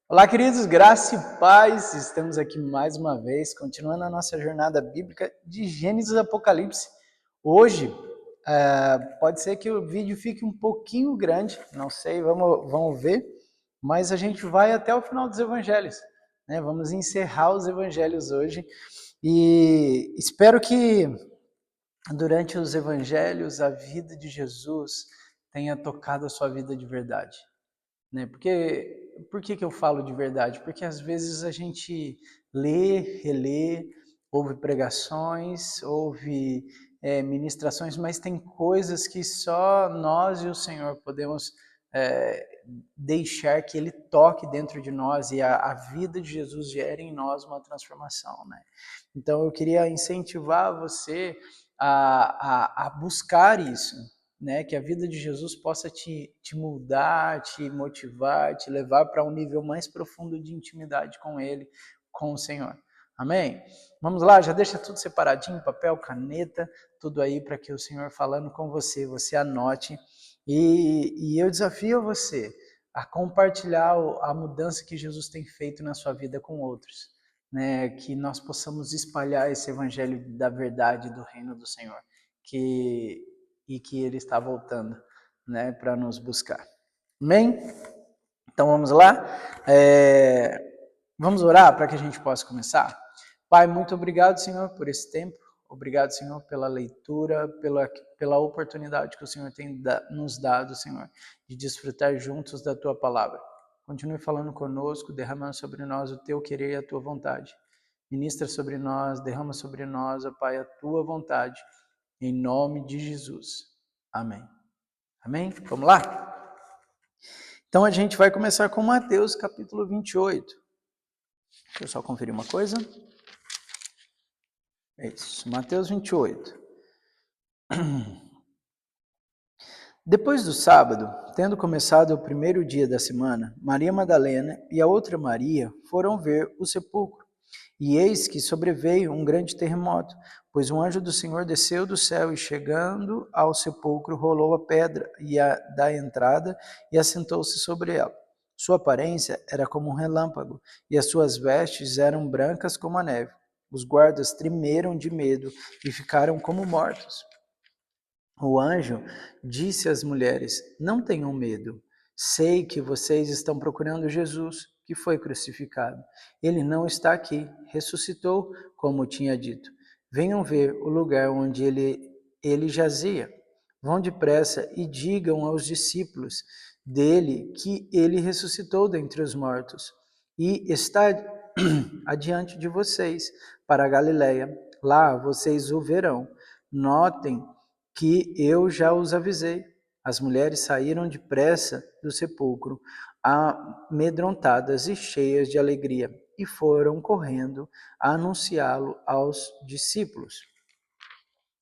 Olá, queridos, graça e paz. Estamos aqui mais uma vez, continuando a nossa jornada bíblica de Gênesis e Apocalipse. Hoje, pode ser que o vídeo fique um pouquinho grande, não sei, vamos ver, mas a gente vai até o final dos evangelhos, né? Vamos encerrar os evangelhos hoje e espero que durante os evangelhos a vida de Jesus tenha tocado a sua vida de verdade, né? Por que eu falo de verdade? Porque às vezes a gente lê, relê, ouve pregações, ouve ministrações, mas tem coisas que só nós e o Senhor podemos é, deixar que Ele toque dentro de nós e a vida de Jesus gere em nós uma transformação, né? Então eu queria incentivar você a buscar isso, né? Que a vida de Jesus possa te mudar, te motivar, te levar para um nível mais profundo de intimidade com Ele, com o Senhor. Amém? Vamos lá, já deixa tudo separadinho, papel, caneta, tudo aí para que o Senhor falando com você, você anote. E eu desafio você a compartilhar a mudança que Jesus tem feito na sua vida com outros, né? Que nós possamos espalhar esse evangelho da verdade do reino do Senhor, e que Ele está voltando, né, para nos buscar. Amém? Então vamos lá? Vamos orar para que a gente possa começar? Pai, muito obrigado, Senhor, por esse tempo. Obrigado, Senhor, pela leitura, pela oportunidade que o Senhor tem nos dado, Senhor, de desfrutar juntos da Tua palavra. Continue falando conosco, derramando sobre nós o Teu querer e a Tua vontade. Ministra sobre nós, derrama sobre nós, ó Pai, a Tua vontade, em nome de Jesus. Amém. Amém? Vamos lá? Então a gente vai começar com Mateus capítulo 28. Deixa eu só conferir uma coisa. É isso, Mateus 28. Depois do sábado, tendo começado o primeiro dia da semana, Maria Madalena e a outra Maria foram ver o sepulcro. E eis que sobreveio um grande terremoto, pois um anjo do Senhor desceu do céu e, chegando ao sepulcro, rolou a pedra da entrada e assentou-se sobre ela. Sua aparência era como um relâmpago, e as suas vestes eram brancas como a neve. Os guardas tremeram de medo e ficaram como mortos. O anjo disse às mulheres: Não tenham medo. Sei que vocês estão procurando Jesus, que foi crucificado. Ele não está aqui, ressuscitou, como tinha dito. Venham ver o lugar onde ele jazia. Vão depressa e digam aos discípulos dele que ele ressuscitou dentre os mortos e está adiante de vocês para a Galiléia. Lá vocês o verão. Notem que eu já os avisei. As mulheres saíram depressa do sepulcro, amedrontadas e cheias de alegria, e foram correndo a anunciá-lo aos discípulos.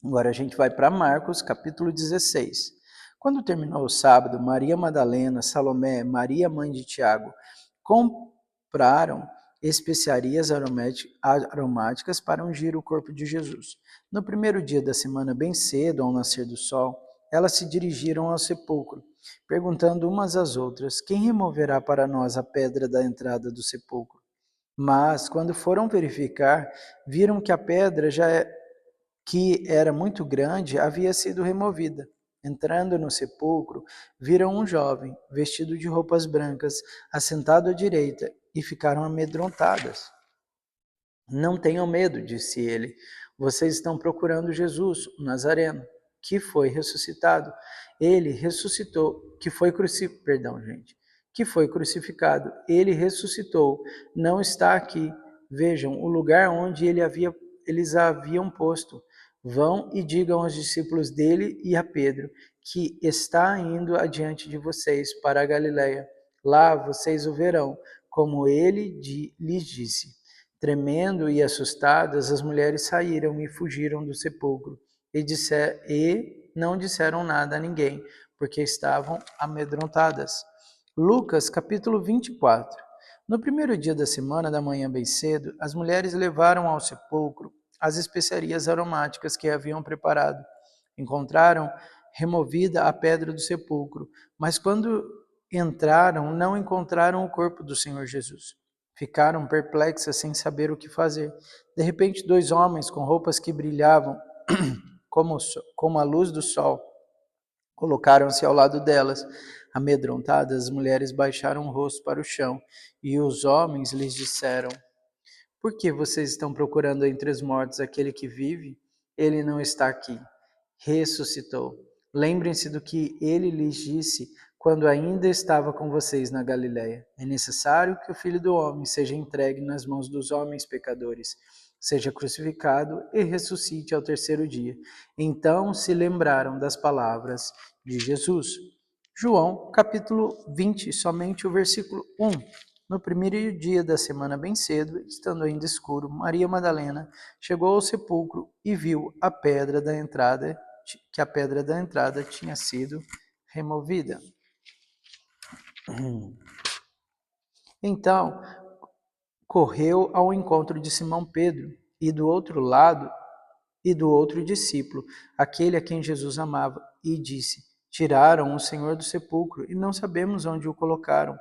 Agora a gente vai para Marcos, capítulo 16. Quando terminou o sábado, Maria Madalena, Salomé, Maria, mãe de Tiago, compraram especiarias aromáticas para ungir o corpo de Jesus. No primeiro dia da semana, bem cedo, ao nascer do sol, elas se dirigiram ao sepulcro, perguntando umas às outras: Quem removerá para nós a pedra da entrada do sepulcro? Mas, quando foram verificar, viram que a pedra que era muito grande, havia sido removida. Entrando no sepulcro, viram um jovem, vestido de roupas brancas, assentado à direita, e ficaram amedrontadas. Não tenham medo, disse ele. Vocês estão procurando Jesus, o Nazareno, que foi ressuscitado. Ele ressuscitou, que foi crucificado. Ele ressuscitou, não está aqui. Vejam o lugar onde eles haviam posto. Vão e digam aos discípulos dele e a Pedro que está indo adiante de vocês para a Galiléia. Lá vocês o verão, como ele lhes disse. Tremendo e assustadas, as mulheres saíram e fugiram do sepulcro e não disseram nada a ninguém, porque estavam amedrontadas. Lucas capítulo 24. No primeiro dia da semana, da manhã bem cedo, as mulheres levaram ao sepulcro as especiarias aromáticas que haviam preparado. Encontraram removida a pedra do sepulcro, mas quando entraram, não encontraram o corpo do Senhor Jesus. Ficaram perplexas sem saber o que fazer. De repente, 2 homens com roupas que brilhavam como a luz do sol colocaram-se ao lado delas. Amedrontadas, as mulheres baixaram o rosto para o chão e os homens lhes disseram: Por que vocês estão procurando entre os mortos aquele que vive? Ele não está aqui. Ressuscitou. Lembrem-se do que ele lhes disse quando ainda estava com vocês na Galiléia. É necessário que o Filho do Homem seja entregue nas mãos dos homens pecadores, seja crucificado e ressuscite ao terceiro dia. Então se lembraram das palavras de Jesus. João, capítulo 20, somente o versículo 1. No primeiro dia da semana, bem cedo, estando ainda escuro, Maria Madalena chegou ao sepulcro e viu a pedra da entrada, que a pedra da entrada tinha sido removida. Então, correu ao encontro de Simão Pedro e do outro discípulo, aquele a quem Jesus amava, e disse: Tiraram o Senhor do sepulcro e não sabemos onde o colocaram.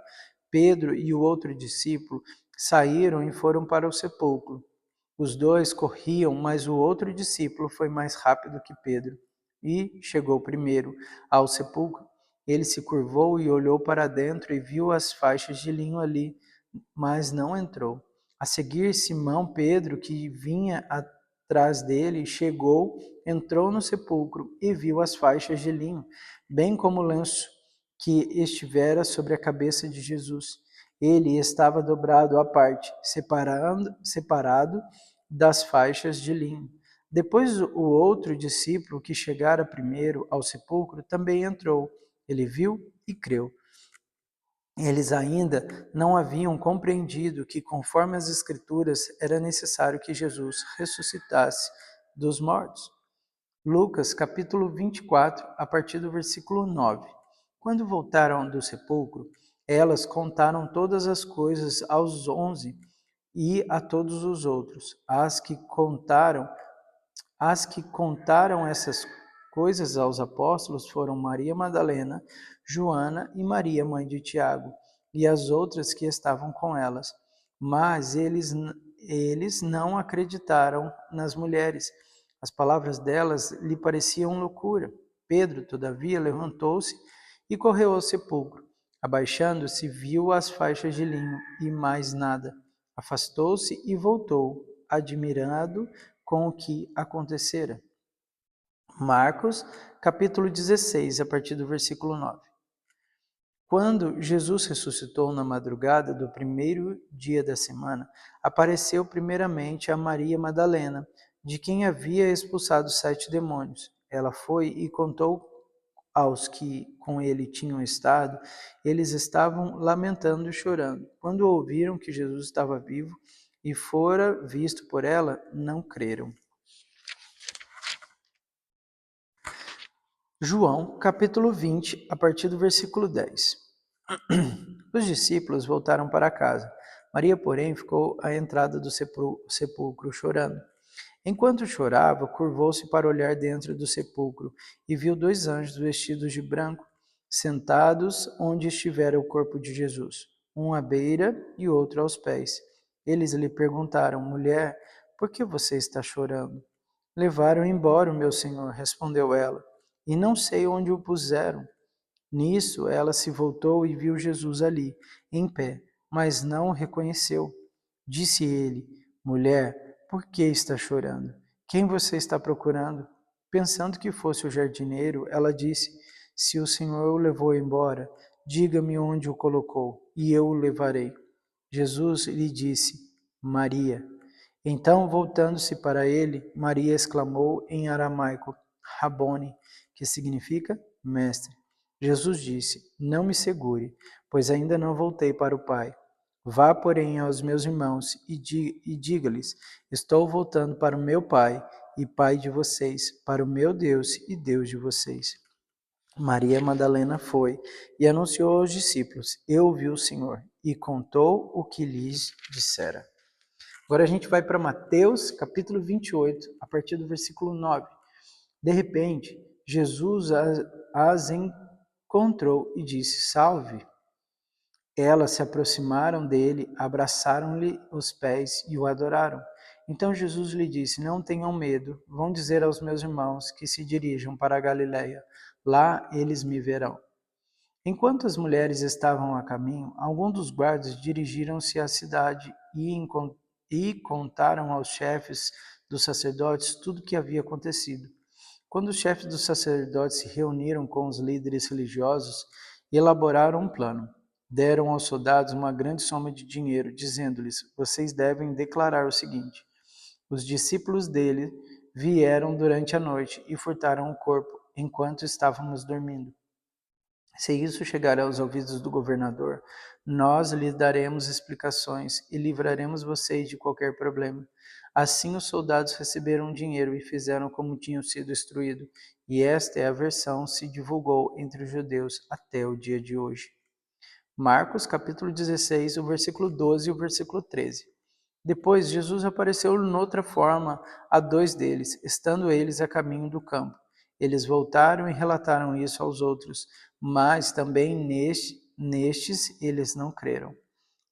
Pedro e o outro discípulo saíram e foram para o sepulcro. Os 2 corriam, mas o outro discípulo foi mais rápido que Pedro e chegou primeiro ao sepulcro. Ele se curvou e olhou para dentro e viu as faixas de linho ali, mas não entrou. A seguir, Simão Pedro, que vinha atrás dele, chegou, entrou no sepulcro e viu as faixas de linho, bem como o lenço que estivera sobre a cabeça de Jesus. Ele estava dobrado à parte, separado das faixas de linho. Depois o outro discípulo, que chegara primeiro ao sepulcro, também entrou. Ele viu e creu. Eles ainda não haviam compreendido que, conforme as Escrituras, era necessário que Jesus ressuscitasse dos mortos. Lucas, capítulo 24, a partir do versículo 9. Quando voltaram do sepulcro, elas contaram todas as coisas aos 11 e a todos os outros. As que contaram essas coisas aos apóstolos foram Maria Madalena, Joana e Maria, mãe de Tiago, e as outras que estavam com elas. Mas eles não acreditaram nas mulheres. As palavras delas lhe pareciam loucura. Pedro, todavia, levantou-se e correu ao sepulcro. Abaixando-se, viu as faixas de linho e mais nada. Afastou-se e voltou, admirado com o que acontecera. Marcos, capítulo 16, a partir do versículo 9. Quando Jesus ressuscitou na madrugada do primeiro dia da semana, apareceu primeiramente a Maria Madalena, de quem havia expulsado 7 demônios. Ela foi e contou aos que com ele tinham estado. Eles estavam lamentando e chorando. Quando ouviram que Jesus estava vivo e fora visto por ela, não creram. João, capítulo 20, a partir do versículo 10. Os discípulos voltaram para casa. Maria, porém, ficou à entrada do sepulcro chorando. Enquanto chorava, curvou-se para olhar dentro do sepulcro e viu 2 anjos vestidos de branco, sentados onde estivera o corpo de Jesus, um à beira e outro aos pés. Eles lhe perguntaram: Mulher, por que você está chorando? Levaram embora o meu senhor, respondeu ela, e não sei onde o puseram. Nisso ela se voltou e viu Jesus ali, em pé, mas não o reconheceu. Disse ele: Mulher, por que está chorando? Quem você está procurando? Pensando que fosse o jardineiro, ela disse: Se o Senhor o levou embora, diga-me onde o colocou, e eu o levarei. Jesus lhe disse: Maria. Então, voltando-se para ele, Maria exclamou em aramaico: Rabone, que significa mestre. Jesus disse: Não me segure, pois ainda não voltei para o Pai. Vá, porém, aos meus irmãos e diga-lhes: Estou voltando para o meu Pai e Pai de vocês, para o meu Deus e Deus de vocês. Maria Madalena foi e anunciou aos discípulos: Eu vi o Senhor, e contou o que lhes dissera. Agora a gente vai para Mateus, capítulo 28, a partir do versículo 9. De repente, Jesus as encontrou e disse: Salve! Elas se aproximaram dele, abraçaram-lhe os pés e o adoraram. Então Jesus lhe disse: Não tenham medo, vão dizer aos meus irmãos que se dirijam para a Galiléia. Lá eles me verão. Enquanto as mulheres estavam a caminho, alguns dos guardas dirigiram-se à cidade e contaram aos chefes dos sacerdotes tudo o que havia acontecido. Quando os chefes dos sacerdotes se reuniram com os líderes religiosos, elaboraram um plano. Deram aos soldados uma grande soma de dinheiro, dizendo-lhes: Vocês devem declarar o seguinte: os discípulos dele vieram durante a noite e furtaram o corpo enquanto estávamos dormindo. Se isso chegar aos ouvidos do governador, nós lhe daremos explicações e livraremos vocês de qualquer problema. Assim os soldados receberam dinheiro e fizeram como tinham sido instruídos, e esta é a versão que se divulgou entre os judeus até o dia de hoje. Marcos capítulo 16, o versículo 12 e o versículo 13. Depois Jesus apareceu noutra forma a dois deles, estando eles a caminho do campo. Eles voltaram e relataram isso aos outros, mas também nestes eles não creram.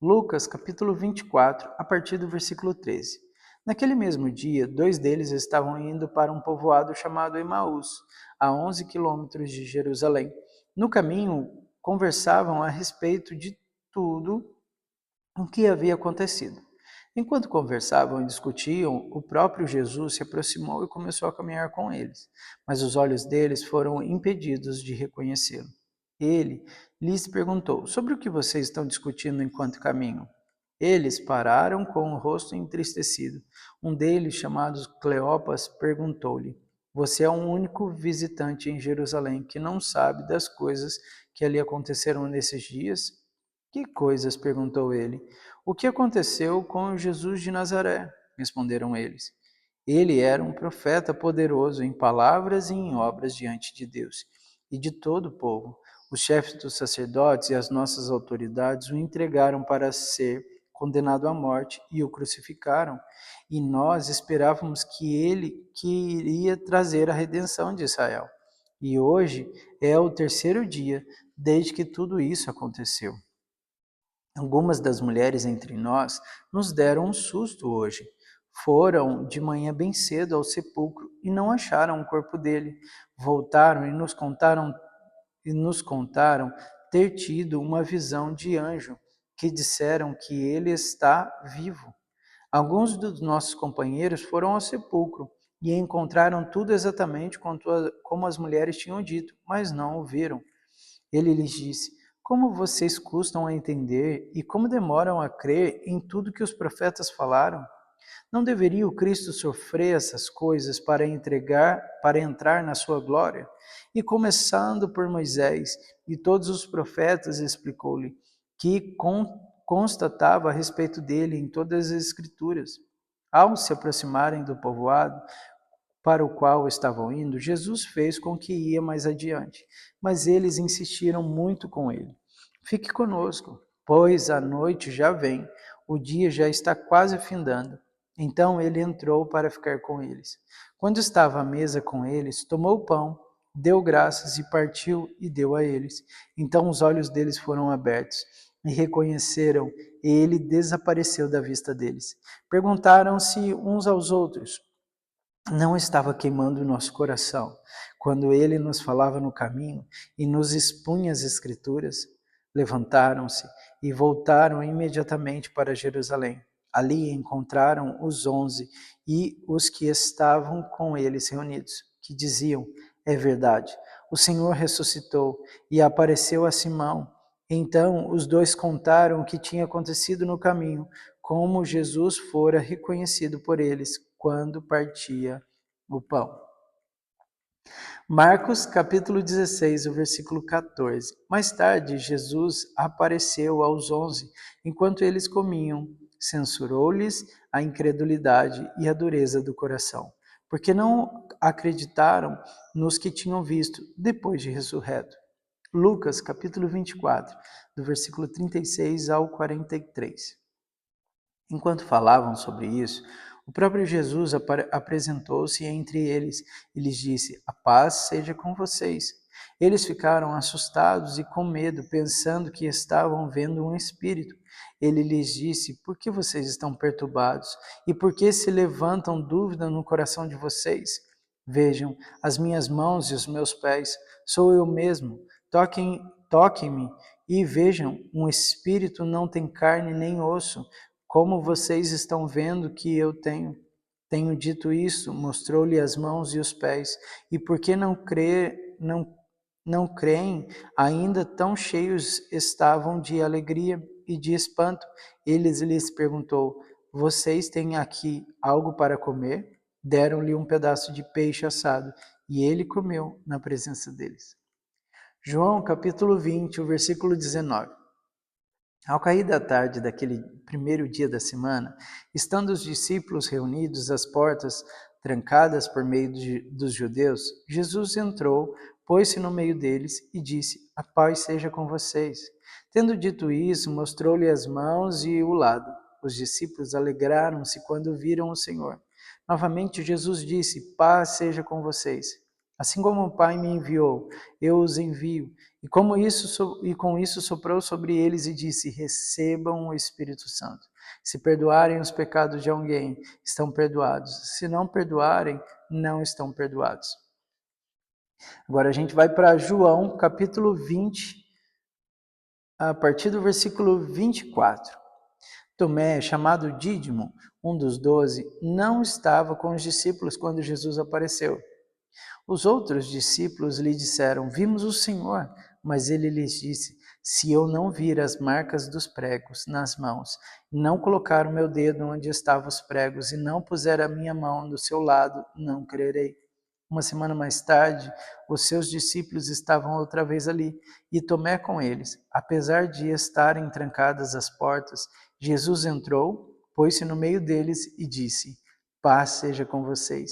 Lucas capítulo 24, a partir do versículo 13. Naquele mesmo dia, dois deles estavam indo para um povoado chamado Emaús, a 11 quilômetros de Jerusalém. No caminho, conversavam a respeito de tudo o que havia acontecido. Enquanto conversavam e discutiam, o próprio Jesus se aproximou e começou a caminhar com eles, mas os olhos deles foram impedidos de reconhecê-lo. Ele lhes perguntou: Sobre o que vocês estão discutindo enquanto caminham? Eles pararam com o rosto entristecido. Um deles, chamado Cleopas, perguntou-lhe: Você é o único visitante em Jerusalém que não sabe das coisas que ali aconteceram nesses dias? Que coisas? Perguntou ele. O que aconteceu com Jesus de Nazaré? Responderam eles. Ele era um profeta poderoso em palavras e em obras diante de Deus e de todo o povo. Os chefes dos sacerdotes e as nossas autoridades o entregaram para ser condenado à morte e o crucificaram. E nós esperávamos que iria trazer a redenção de Israel. E hoje é o terceiro dia desde que tudo isso aconteceu. Algumas das mulheres entre nós nos deram um susto hoje. Foram de manhã bem cedo ao sepulcro e não acharam o corpo dele. Voltaram e nos contaram ter tido uma visão de anjo que disseram que ele está vivo. Alguns dos nossos companheiros foram ao sepulcro e encontraram tudo exatamente como as mulheres tinham dito, mas não o viram. Ele lhes disse: Como vocês custam a entender e como demoram a crer em tudo que os profetas falaram? Não deveria o Cristo sofrer essas coisas para entrar na sua glória? E começando por Moisés e todos os profetas, explicou-lhe que constatava a respeito dele em todas as escrituras. Ao se aproximarem do povoado, para o qual estavam indo, Jesus fez com que ia mais adiante, mas eles insistiram muito com ele. Fique conosco, pois a noite já vem, o dia já está quase findando. Então ele entrou para ficar com eles. Quando estava à mesa com eles, tomou o pão, deu graças e partiu e deu a eles. Então os olhos deles foram abertos e reconheceram, e ele desapareceu da vista deles. Perguntaram-se uns aos outros: Não estava queimando o nosso coração quando ele nos falava no caminho e nos expunha as Escrituras? Levantaram-se e voltaram imediatamente para Jerusalém. Ali encontraram os 11 e os que estavam com eles reunidos, que diziam: É verdade, o Senhor ressuscitou e apareceu a Simão. Então os dois contaram o que tinha acontecido no caminho, como Jesus fora reconhecido por eles quando partia o pão. Marcos capítulo 16, o versículo 14. Mais tarde, Jesus apareceu aos 11, enquanto eles comiam. Censurou-lhes a incredulidade e a dureza do coração, porque não acreditaram nos que tinham visto depois de ressurreto. Lucas capítulo 24, do versículo 36 ao 43. Enquanto falavam sobre isso, o próprio Jesus apresentou-se entre eles e lhes disse: A paz seja com vocês. Eles ficaram assustados e com medo, pensando que estavam vendo um espírito. Ele lhes disse: Por que vocês estão perturbados? E por que se levantam dúvida no coração de vocês? Vejam as minhas mãos e os meus pés, sou eu mesmo. Toquem-me e vejam, um espírito não tem carne nem osso, como vocês estão vendo que eu tenho. Tenho dito isso, mostrou-lhe as mãos e os pés. E por que não creem? Ainda tão cheios estavam de alegria e de espanto. Ele lhes perguntou: Vocês têm aqui algo para comer? Deram-lhe um pedaço de peixe assado, e ele comeu na presença deles. João capítulo 20, o versículo 19. Ao cair da tarde daquele primeiro dia da semana, estando os discípulos reunidos às portas trancadas por meio dos judeus, Jesus entrou, pôs-se no meio deles e disse: A paz seja com vocês. Tendo dito isso, mostrou-lhe as mãos e o lado. Os discípulos alegraram-se quando viram o Senhor. Novamente Jesus disse: Paz seja com vocês. Assim como o Pai me enviou, eu os envio. E com isso soprou sobre eles e disse: Recebam o Espírito Santo. Se perdoarem os pecados de alguém, estão perdoados. Se não perdoarem, não estão perdoados. Agora a gente vai para João, capítulo 20, a partir do versículo 24. Tomé, chamado Dídimo, um dos 12, não estava com os discípulos quando Jesus apareceu. Os outros discípulos lhe disseram: Vimos o Senhor. Mas ele lhes disse: Se eu não vir as marcas dos pregos nas mãos, não colocar o meu dedo onde estavam os pregos e não puser a minha mão do seu lado, não crerei. Uma semana mais tarde, os seus discípulos estavam outra vez ali, e Tomé com eles. Apesar de estarem trancadas as portas, Jesus entrou, pôs-se no meio deles e disse: Paz seja com vocês.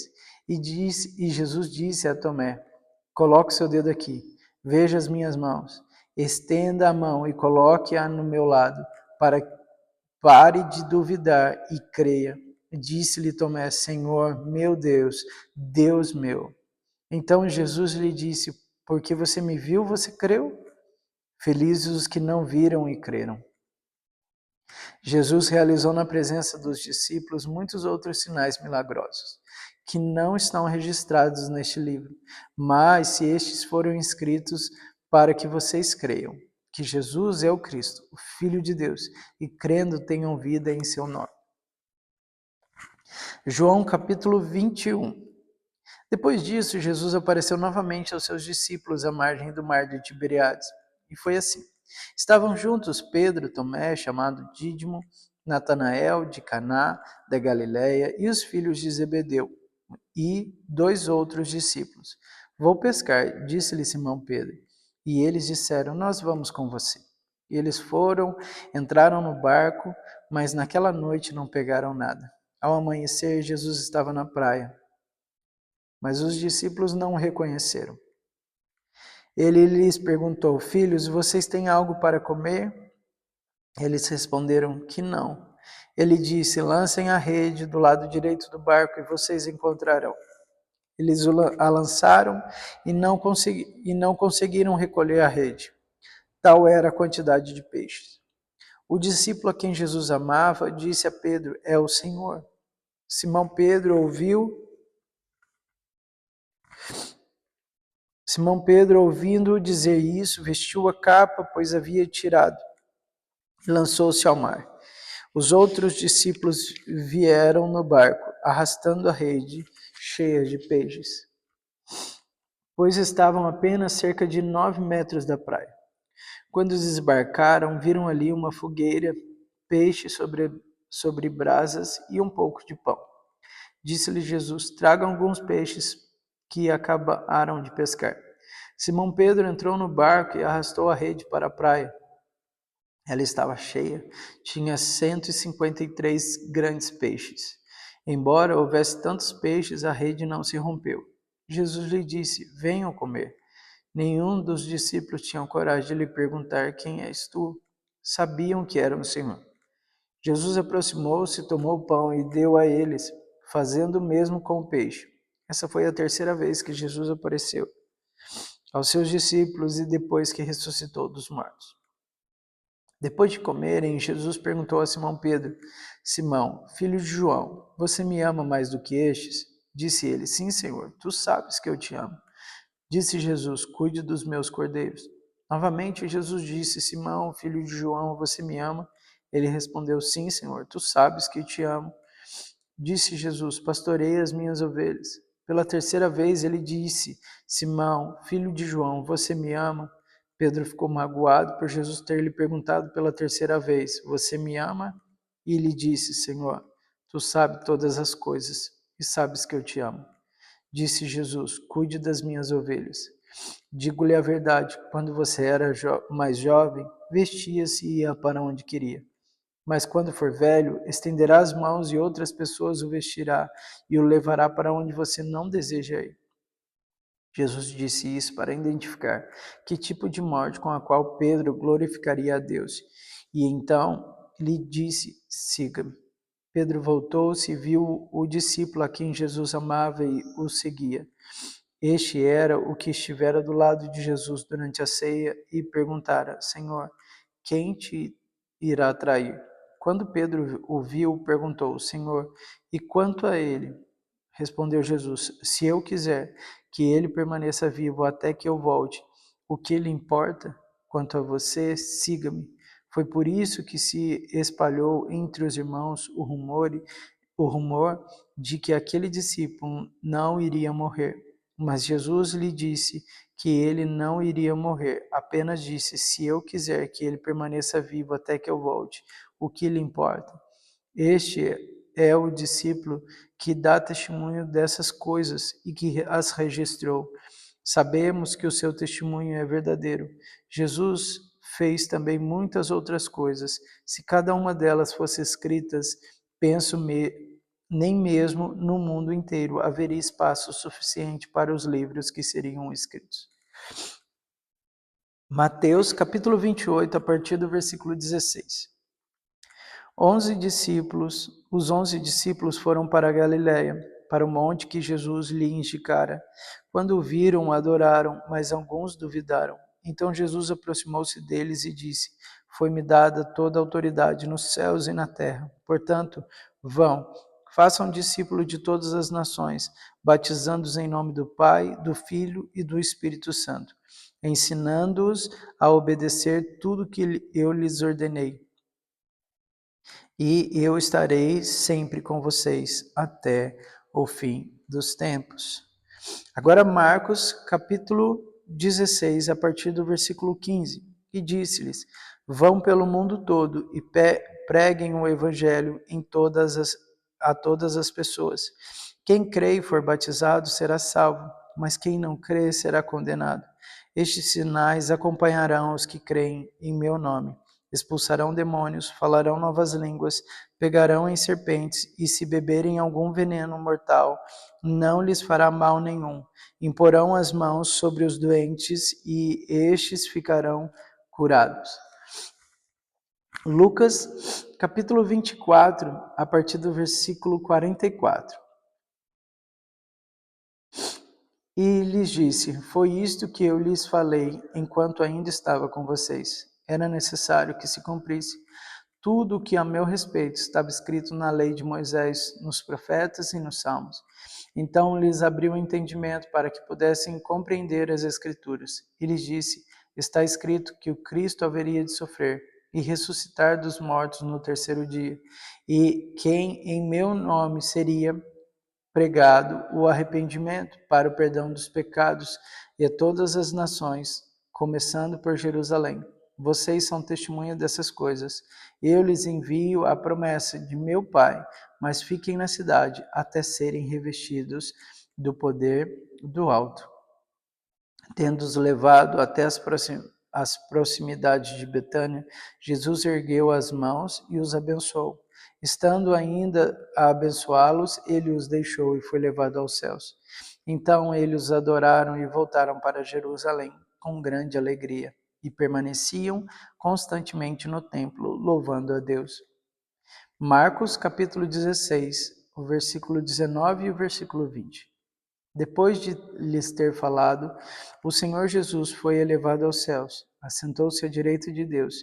E Jesus disse a Tomé: Coloque seu dedo aqui, veja as minhas mãos. Estenda a mão e coloque-a no meu lado, pare de duvidar e creia. Disse-lhe Tomé: Senhor, meu Deus, Deus meu. Então Jesus lhe disse: Porque você me viu, você creu? Felizes os que não viram e creram. Jesus realizou na presença dos discípulos muitos outros sinais milagrosos, que não estão registrados neste livro, mas se estes foram escritos para que vocês creiam que Jesus é o Cristo, o Filho de Deus, e crendo tenham vida em seu nome. João capítulo 21. Depois disso, Jesus apareceu novamente aos seus discípulos à margem do mar de Tiberíades. E foi assim. Estavam juntos Pedro, Tomé, chamado Dídimo, Natanael, de Caná, da Galiléia, e os filhos de Zebedeu, e 2 outros discípulos. Vou pescar, disse-lhe Simão Pedro. E eles disseram: Nós vamos com você. E eles foram, entraram no barco, mas naquela noite não pegaram nada. Ao amanhecer, Jesus estava na praia, mas os discípulos não o reconheceram. Ele lhes perguntou: Filhos, vocês têm algo para comer? Eles responderam que não. Ele disse: Lancem a rede do lado direito do barco e vocês encontrarão. Eles a lançaram e não conseguiram recolher a rede. Tal era a quantidade de peixes. O discípulo a quem Jesus amava disse a Pedro: É o Senhor. Simão Pedro, ouvindo dizer isso, vestiu a capa, pois havia tirado, e lançou-se ao mar. Os outros discípulos vieram no barco, arrastando a rede cheia de peixes, pois estavam apenas cerca de 9 metros da praia. Quando desembarcaram, viram ali uma fogueira, peixe sobre brasas e um pouco de pão. Disse-lhe Jesus: Tragam alguns peixes que acabaram de pescar. Simão Pedro entrou no barco e arrastou a rede para a praia. Ela estava cheia, tinha 153 grandes peixes. Embora houvesse tantos peixes, a rede não se rompeu. Jesus lhe disse: Venham comer. Nenhum dos discípulos tinha coragem de lhe perguntar: Quem és tu? Sabiam que era o Senhor. Jesus aproximou-se, tomou o pão e deu a eles, fazendo o mesmo com o peixe. Essa foi a terceira vez que Jesus apareceu. aos seus discípulos e depois que ressuscitou dos mortos. Depois de comerem, Jesus perguntou a Simão Pedro: Simão, filho de João, você me ama mais do que estes? Disse ele: Sim, Senhor, tu sabes que eu te amo. Disse Jesus: Cuide dos meus cordeiros. Novamente Jesus disse: Simão, filho de João, você me ama? Ele respondeu: Sim, Senhor, tu sabes que te amo. Disse Jesus: Pastorei as minhas ovelhas. Pela terceira vez ele disse: Simão, filho de João, você me ama? Pedro ficou magoado por Jesus ter lhe perguntado pela terceira vez: Você me ama? E lhe disse: Senhor, tu sabes todas as coisas e sabes que eu te amo. Disse Jesus: Cuide das minhas ovelhas. Digo-lhe a verdade: quando você era mais jovem, vestia-se e ia para onde queria. Mas quando for velho, estenderá as mãos e outras pessoas o vestirá e o levará para onde você não deseja ir. Jesus disse isso para identificar que tipo de morte com a qual Pedro glorificaria a Deus. E então lhe disse: Siga-me. Pedro voltou-se e viu o discípulo a quem Jesus amava e o seguia. Este era o que estivera do lado de Jesus durante a ceia e perguntara: Senhor, quem te irá trair? Quando Pedro o viu, perguntou: Senhor, e quanto a ele? Respondeu Jesus: Se eu quiser que ele permaneça vivo até que eu volte, o que lhe importa? Quanto a você, siga-me. Foi por isso que se espalhou entre os irmãos o rumor de que aquele discípulo não iria morrer. Mas Jesus lhe disse que ele não iria morrer, apenas disse: Se eu quiser que ele permaneça vivo até que eu volte, o que lhe importa? Este é o discípulo que dá testemunho dessas coisas e que as registrou. Sabemos que o seu testemunho é verdadeiro. Jesus fez também muitas outras coisas. Se cada uma delas fosse escritas, nem mesmo no mundo inteiro haveria espaço suficiente para os livros que seriam escritos. Mateus capítulo 28, a partir do versículo 16. Os 11 discípulos foram para a Galiléia, para o monte que Jesus lhe indicara. Quando o viram, adoraram, mas alguns duvidaram. Então Jesus aproximou-se deles e disse: Foi-me dada toda a autoridade nos céus e na terra. Portanto, vão, façam discípulos de todas as nações, batizando-os em nome do Pai, do Filho e do Espírito Santo, ensinando-os a obedecer tudo que eu lhes ordenei. E eu estarei sempre com vocês até o fim dos tempos. Agora Marcos, capítulo 16, a partir do versículo 15, e disse-lhes: Vão pelo mundo todo e preguem o evangelho a todas as pessoas. Quem crê e for batizado será salvo, mas quem não crê será condenado. Estes sinais acompanharão os que creem em meu nome. Expulsarão demônios, falarão novas línguas, pegarão em serpentes, e se beberem algum veneno mortal, não lhes fará mal nenhum. Imporão as mãos sobre os doentes, e estes ficarão curados. Lucas, capítulo 24, a partir do versículo 44. E lhes disse: Foi isto que eu lhes falei enquanto ainda estava com vocês. Era necessário que se cumprisse tudo o que a meu respeito estava escrito na lei de Moisés, nos profetas e nos salmos. Então lhes abriu o entendimento para que pudessem compreender as Escrituras. E lhes disse: Está escrito que o Cristo haveria de sofrer e ressuscitar dos mortos no terceiro dia, e quem em meu nome seria pregado o arrependimento para o perdão dos pecados e a todas as nações, começando por Jerusalém. Vocês são testemunha dessas coisas. Eu lhes envio a promessa de meu Pai, mas fiquem na cidade até serem revestidos do poder do alto. Tendo-os levado até as proximidades de Betânia, Jesus ergueu as mãos e os abençoou. Estando ainda a abençoá-los, ele os deixou e foi levado aos céus. Então eles os adoraram e voltaram para Jerusalém com grande alegria e permaneciam constantemente no templo, louvando a Deus. Marcos capítulo 16, o versículo 19 e o versículo 20. Depois de lhes ter falado, o Senhor Jesus foi elevado aos céus, assentou-se à direita de Deus.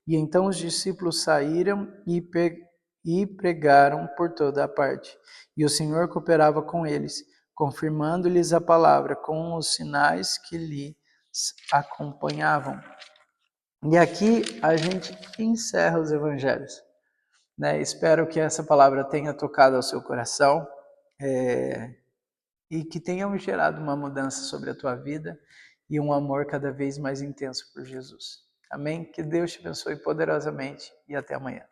E então os discípulos saíram e pregaram por toda a parte. E o Senhor cooperava com eles, confirmando-lhes a palavra com os sinais que lhes acompanhavam. E aqui a gente encerra os evangelhos, né? Espero que essa palavra tenha tocado ao seu coração. E que tenham gerado uma mudança sobre a tua vida e um amor cada vez mais intenso por Jesus. Amém? Que Deus te abençoe poderosamente e até amanhã.